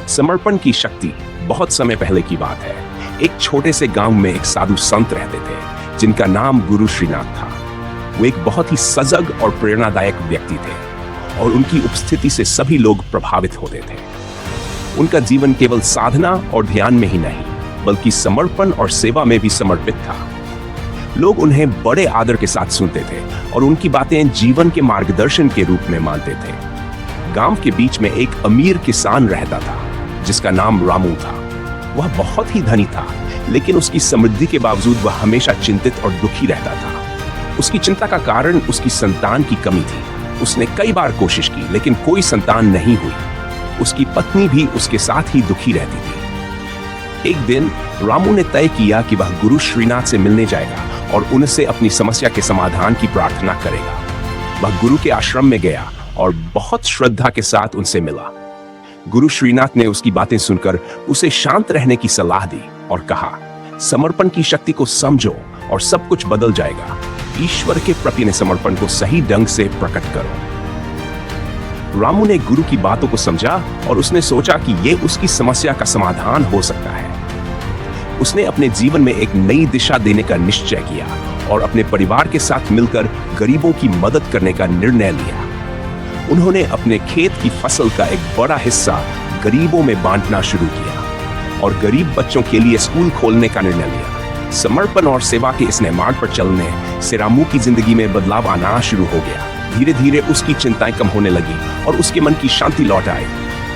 समर्पण की शक्ति बहुत समय पहले की बात है। एक छोटे से गांव में एक साधु संत रहते थे जिनका नाम गुरु श्रीनाथ था। वो एक बहुत ही सजग और प्रेरणादायक व्यक्ति थे और उनकी उपस्थिति से सभी लोग प्रभावित होते थे। उनका जीवन केवल साधना और ध्यान में ही नहीं बल्कि समर्पण और सेवा में भी समर्पित था। लोग उन्हें बड़े आदर के साथ सुनते थे और उनकी बातें जीवन के मार्गदर्शन के रूप में मानते थे। गांव के बीच में एक अमीर किसान रहता था जिसका नाम रामू था। वह बहुत ही धनी था, लेकिन उसकी समृद्धि के बावजूद वह हमेशा चिंतित और दुखी रहता था। उसकी चिंता का कारण उसकी संतान की कमी थी। उसने कई बार कोशिश की लेकिन कोई संतान नहीं हुई। उसकी पत्नी भी उसके साथ ही दुखी रहती थी। एक दिन रामू ने तय किया कि वह गुरु श्रीनाथ से मिलने जाएगा और उनसे अपनी समस्या के समाधान की प्रार्थना करेगा। वह गुरु के आश्रम में गया और बहुत श्रद्धा के साथ उनसे मिला। गुरु श्रीनाथ ने उसकी बातें सुनकर उसे शांत रहने की सलाह दी और कहा, समर्पण की शक्ति को समझो और सब कुछ बदल जाएगा। ईश्वर के प्रति समर्पण को सही ढंग से प्रकट करो। रामू ने गुरु की बातों को समझा और उसने सोचा कि यह उसकी समस्या का समाधान हो सकता है। उसने अपने जीवन में एक नई दिशा देने का निश्चय किया और अपने परिवार के साथ मिलकर गरीबों की मदद करने का निर्णय लिया। उन्होंने अपने खेत की फसल का एक बड़ा हिस्सा गरीबों में बांटना शुरू किया और गरीब बच्चों के लिए स्कूल खोलने का निर्णय लिया। समर्पण और सेवा के इस नए मार्ग पर चलने से रामू की जिंदगी में बदलाव आना शुरू हो गया। धीरे धीरे उसकी चिंताएं कम होने लगी और उसके मन की शांति लौट आई।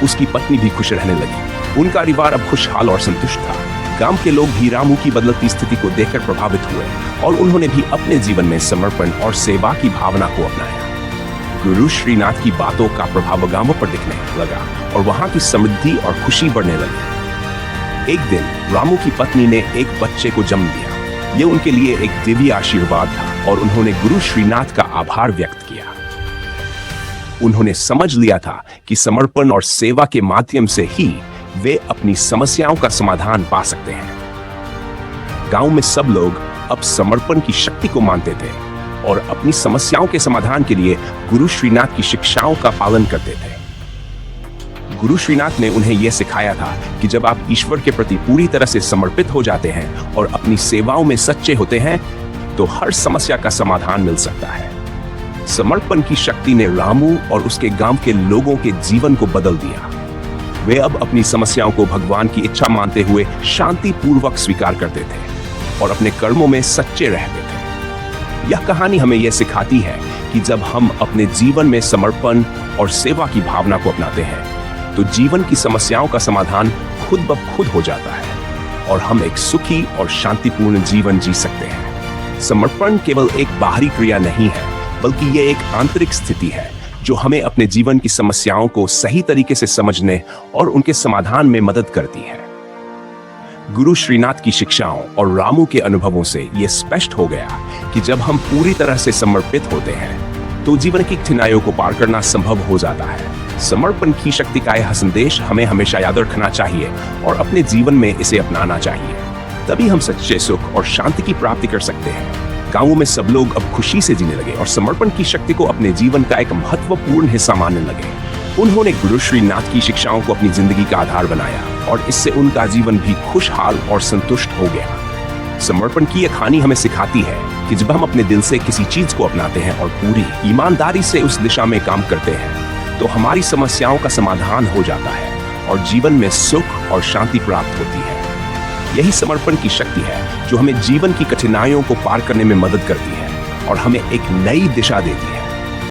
उसकी पत्नी भी खुश रहने लगी। उनका परिवार अब खुशहाल और संतुष्ट था। गांव के लोग भी रामू की बदलती स्थिति को देखकर प्रभावित हुए और उन्होंने भी अपने जीवन में समर्पण और सेवा की भावना को अपनाया। गुरु श्रीनाथ की बातों का प्रभाव गांवों पर दिखने लगा और वहां की समृद्धि और खुशी बढ़ने लगी। एक दिन रामू की पत्नी ने एक बच्चे को जन्म दिया। ये उनके लिए एक दिव्य आशीर्वाद था और उन्होंने गुरु श्रीनाथ का आभार व्यक्त किया। उन्होंने समझ लिया था कि समर्पण और सेवा के माध्यम से ही वे अपनी समस्याओं का समाधान पा सकते हैं। गांव में सब लोग अब समर्पण की शक्ति को मानते थे और अपनी समस्याओं के समाधान के लिए गुरु श्रीनाथ की शिक्षाओं का पालन करते थे। गुरु श्रीनाथ ने उन्हें यह सिखाया था कि जब आप ईश्वर के प्रति पूरी तरह से समर्पित हो जाते हैं और अपनी सेवाओं में सच्चे होते हैं तो हर समस्या का समाधान मिल सकता है। समर्पण की शक्ति ने रामू और उसके गांव के लोगों के जीवन को बदल दिया। वे अब अपनी समस्याओं को भगवान की इच्छा मानते हुए शांतिपूर्वक स्वीकार करते थे और अपने कर्मों में सच्चे रहते थे। यह कहानी हमें यह सिखाती है कि जब हम अपने जीवन में समर्पण और सेवा की भावना को अपनाते हैं तो जीवन की समस्याओं का समाधान खुद ब खुद हो जाता है और हम एक सुखी और शांतिपूर्ण जीवन जी सकते हैं। समर्पण केवल एक बाहरी क्रिया नहीं है बल्कि यह एक आंतरिक स्थिति है जो हमें अपने जीवन की समस्याओं को सही तरीके से समझने और उनके समाधान में मदद करती है। गुरु श्रीनाथ की शिक्षाओं और रामू के अनुभवों से यह स्पष्ट हो गया कि जब हम पूरी तरह से समर्पित होते हैं तो जीवन की कठिनाइयों को पार करना संभव हो जाता है। समर्पण की शक्ति का यह संदेश हमें हमेशा याद रखना चाहिए और अपने जीवन में इसे अपनाना चाहिए। तभी हम सच्चे सुख और शांति की प्राप्ति कर सकते हैं। गांवों में सब लोग अब खुशी से जीने लगे और समर्पण की शक्ति को अपने जीवन का एक महत्वपूर्ण हिस्सा मानने लगे। उन्होंने गुरु श्रीनाथ की शिक्षाओं को अपनी जिंदगी का आधार बनाया और इससे उनका जीवन भी खुशहाल और संतुष्ट हो गया। समर्पण की यह कहानी हमें सिखाती है कि जब हम अपने दिल से किसी चीज को अपनाते हैं और पूरी ईमानदारी से उस दिशा में काम करते हैं तो हमारी समस्याओं का समाधान हो जाता है और जीवन में सुख और शांति प्राप्त होती है। यही समर्पण की शक्ति है जो हमें जीवन की कठिनाइयों को पार करने में मदद करती है और हमें एक नई दिशा देती है।